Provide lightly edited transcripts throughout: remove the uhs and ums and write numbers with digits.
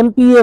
MPA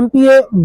MPA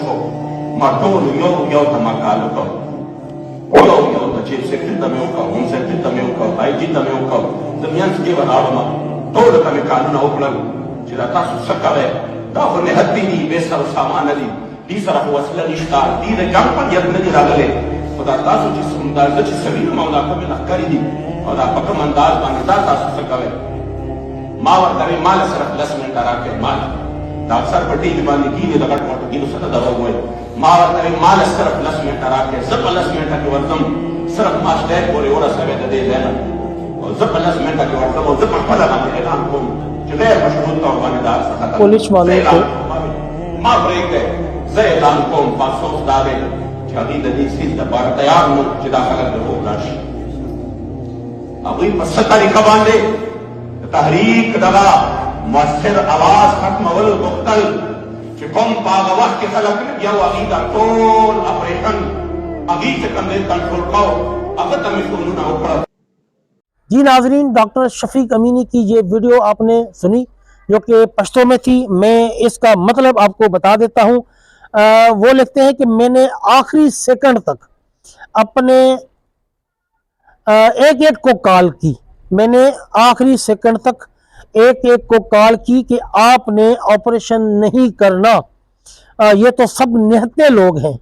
شو مردم you دماغالو کو you the chief سیکرټری ته مې وکړ، هوم سیکرټری ته مې وکړ، آی جی ته مې وکړ، د مینځ کې ولاړم ټول ته مې کارونه وکړل چې دا تاسو څه کوئ، دا خو نهدي دي، بې سر سامان دي، دې سره خو وسله نشته، دې د جنګ په نیت نه دي راغلي، خو دا تاسو چې اندازه چې سوي نو دا کومې لښکرې دي او دا په کوم انداز باندې دا تاسو څه کوئ. ما ورته ویل مال صرف 10 منټه راکړئ، مال دا اکثر په ټي وي باندې کېږي د غټ موټو کېدو سره دغه وویل. ما ورته ویل مال صرف 10 منټه راکړئ، زه په 10 منټه کې ورځم، صرف ما سټیج پورې ورسوئ د دې ځای نه، او زه په 10 منټه کې ورځم او زه په خپله باندې اعلان کوم چې غیر مشروط طور باندې دا څخه پولیس والوں کو ما پرېږدئ، زه اعلان کوم، په افسوس دا دی چې هغوی د دې سیز دپاره تیار نه چې دا خلک د ولاړ شي. هغوی په څه طریقه باندې د تحریک دغه مؤثر آواز ختمول غوښتل چې کوم په هغه وخت کې خلک لګیا وو، هغوی دا ټول اپریشن هغوی چې کوم دی کنټرول کاوه، هغه ته مې فونونه وکړل. جی ناظرین، ڈاکٹر شفیق امینی کی یہ ویڈیو آپ نے سنی جو کہ پشتو میں تھی. میں اس کا مطلب آپ کو بتا دیتا ہوں. وہ لکھتے ہیں کہ میں نے آخری سیکنڈ تک اپنے ایک ایک کو کال کی، میں نے آخری سیکنڈ تک ایک ایک کو کال کی کہ آپ نے آپریشن نہیں کرنا، یہ تو سب نہتے لوگ ہیں،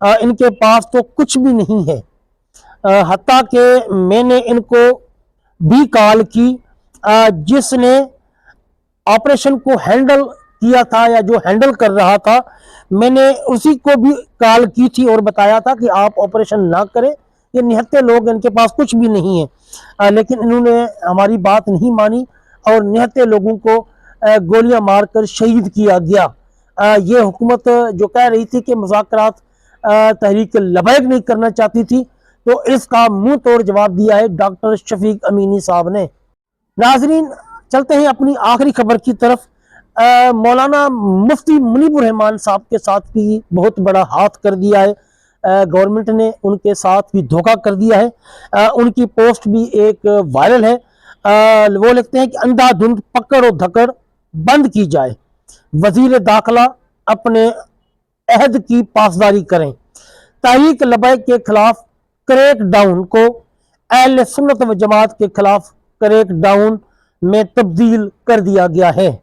ان کے پاس تو کچھ بھی نہیں ہے. حتیٰ کہ میں نے ان کو بھی کال کی جس نے آپریشن کو ہینڈل کیا تھا یا جو ہینڈل کر رہا تھا، میں نے اسی کو بھی کال کی تھی اور بتایا تھا کہ آپ آپریشن نہ کریں، یہ نہتے لوگ، ان کے پاس کچھ بھی نہیں ہے. لیکن انہوں نے ہماری بات نہیں مانی اور نہتے لوگوں کو گولیاں مار کر شہید کیا گیا. یہ حکومت جو کہہ رہی تھی کہ مذاکرات تحریک لبیک نہیں کرنا چاہتی تھی، تو اس کا منہ توڑ جواب دیا ہے ڈاکٹر شفیق امینی صاحب نے. ناظرین، چلتے ہیں اپنی آخری خبر کی طرف. مولانا مفتی منیب الرحمان صاحب کے ساتھ بھی بہت بڑا ہاتھ کر دیا ہے گورنمنٹ نے، ان کے ساتھ بھی دھوکہ کر دیا ہے. ان کی پوسٹ بھی ایک وائرل ہے. وہ لکھتے ہیں کہ اندھا دھند پکڑ و دھکڑ بند کی جائے، وزیر داخلہ اپنے عہد کی پاسداری کریں. تحریک لبیک کے خلاف کریک ڈاؤن کو اہل سنت و جماعت کے خلاف کریک ڈاؤن میں تبدیل کر دیا گیا ہے.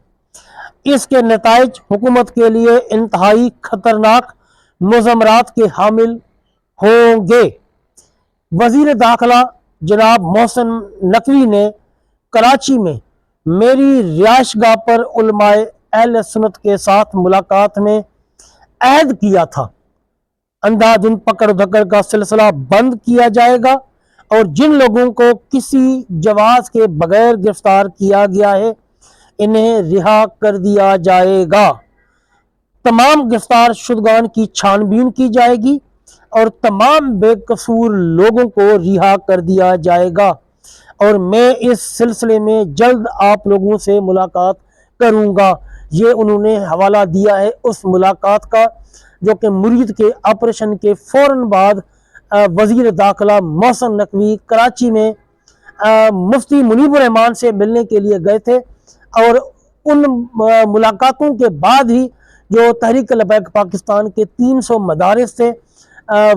اس کے نتائج حکومت کے لیے انتہائی خطرناک مضمرات کے حامل ہوں گے. وزیر داخلہ جناب محسن نقوی نے کراچی میں میری رہائش گاہ پر علماء اہل سنت کے ساتھ ملاقات میں عہد کیا تھا اندھا دھند پکڑ دھکڑ کا سلسلہ بند کیا جائے گا اور جن لوگوں کو کسی جواز کے بغیر گرفتار کیا گیا ہے انہیں رہا کر دیا جائے گا. تمام گرفتار شدگان کی چھان بین کی جائے گی اور تمام بے قصور لوگوں کو رہا کر دیا جائے گا. اور میں اس سلسلے میں جلد آپ لوگوں سے ملاقات کروں گا. یہ انہوں نے حوالہ دیا ہے اس ملاقات کا جو کہ مرید کے آپریشن کے فوراً بعد وزیر داخلہ محسن نقوی کراچی میں مفتی منیب الرحمان سے ملنے کے لیے گئے تھے، اور ان ملاقاتوں کے بعد ہی جو تحریک لبیک پاکستان کے 300 مدارس تھے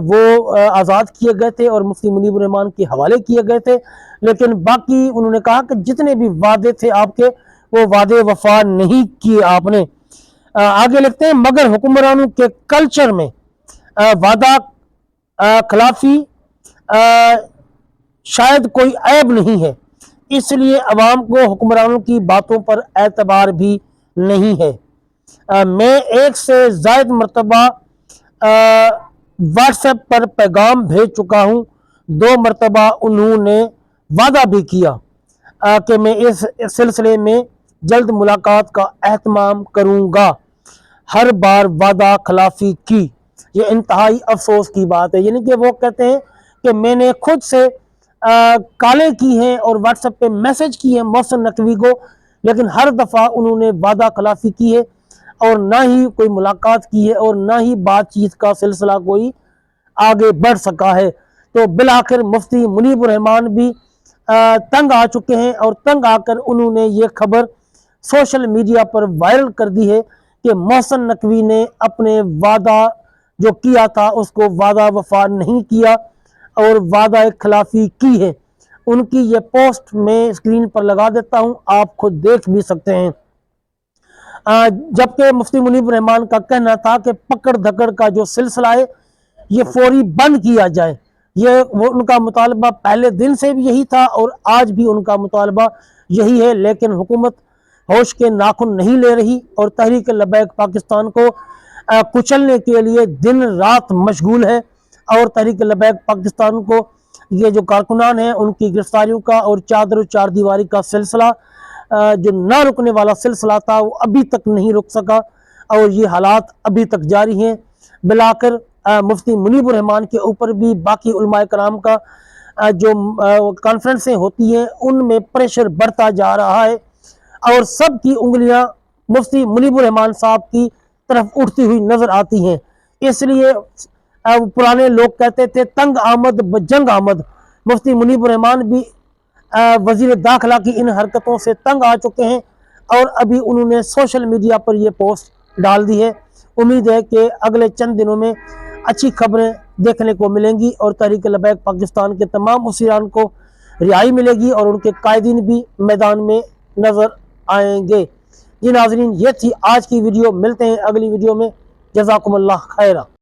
وہ آزاد کیے گئے تھے اور مفتی منیب الرحمان کے حوالے کیے گئے تھے. لیکن باقی انہوں نے کہا کہ جتنے بھی وعدے تھے آپ کے وہ وعدے وفا نہیں کیے آپ نے. آگے لکھتے ہیں مگر حکمرانوں کے کلچر میں وعدہ خلافی شاید کوئی عیب نہیں ہے، اس لیے عوام کو حکمرانوں کی باتوں پر اعتبار بھی نہیں ہے. میں 1 سے زائد مرتبہ واٹس ایپ پر پیغام بھیج چکا ہوں. 2 مرتبہ انہوں نے وعدہ بھی کیا کہ میں اس سلسلے میں جلد ملاقات کا اہتمام کروں گا. ہر بار وعدہ خلافی کی. یہ انتہائی افسوس کی بات ہے. یعنی کہ وہ کہتے ہیں کہ میں نے خود سے کالیں کی ہیں اور واٹس ایپ پہ میسج کی ہیں محسن نقوی کو، لیکن ہر دفعہ انہوں نے وعدہ خلافی کی ہے اور نہ ہی کوئی ملاقات کی ہے اور نہ ہی بات چیت کا سلسلہ کوئی آگے بڑھ سکا ہے. تو تو بالآخر مفتی منیب الرحمان بھی تنگ آ چکے ہیں اور تنگ آ کر انہوں نے یہ خبر سوشل میڈیا پر وائرل کر دی ہے کہ محسن نقوی نے اپنے وعدہ جو کیا تھا اس کو وعدہ وفا نہیں کیا اور وعدہ خلافی کی ہے۔ ان کی یہ پوسٹ میں اسکرین پر لگا دیتا ہوں، آپ خود دیکھ بھی سکتے ہیں۔ جبکہ مفتی منیب الرحمان کا کہنا تھا کہ پکڑ دھکڑ کا جو سلسلہ ہے یہ فوری بند کیا جائے، یہ ان کا مطالبہ پہلے دن سے بھی یہی تھا اور آج بھی ان کا مطالبہ یہی ہے، لیکن حکومت ہوش کے ناخن نہیں لے رہی اور تحریک لبیک پاکستان کو کچلنے کے لیے دن رات مشغول ہے، اور تحریک لبیک پاکستان کو یہ جو کارکنان ہیں ان کی گرفتاریوں کا اور چادر و چار دیواری کا سلسلہ جو نہ رکنے والا سلسلہ تھا وہ ابھی تک نہیں رک سکا اور یہ حالات ابھی تک جاری ہیں۔ بالآخر مفتی منیب الرحمان کے اوپر بھی باقی علماء کرام کا جو کانفرنسیں ہوتی ہیں ان میں پریشر بڑھتا جا رہا ہے اور سب کی انگلیاں مفتی منیب الرحمان صاحب کی طرف اٹھتی ہوئی نظر آتی ہیں۔ اس لیے پرانے لوگ کہتے تھے تنگ آمد بجنگ آمد، مفتی منیب الرحمان بھی وزیر داخلہ کی ان حرکتوں سے تنگ آ چکے ہیں اور ابھی انہوں نے سوشل میڈیا پر یہ پوسٹ ڈال دی ہے۔ امید ہے کہ اگلے چند دنوں میں اچھی خبریں دیکھنے کو ملیں گی اور تحریک لبیک پاکستان کے تمام اسیران کو رہائی ملے گی اور ان کے قائدین بھی میدان میں نظر آئیں گے۔ جی ناظرین، یہ تھی آج کی ویڈیو، ملتے ہیں اگلی ویڈیو میں، جزاکم اللہ خیرہ۔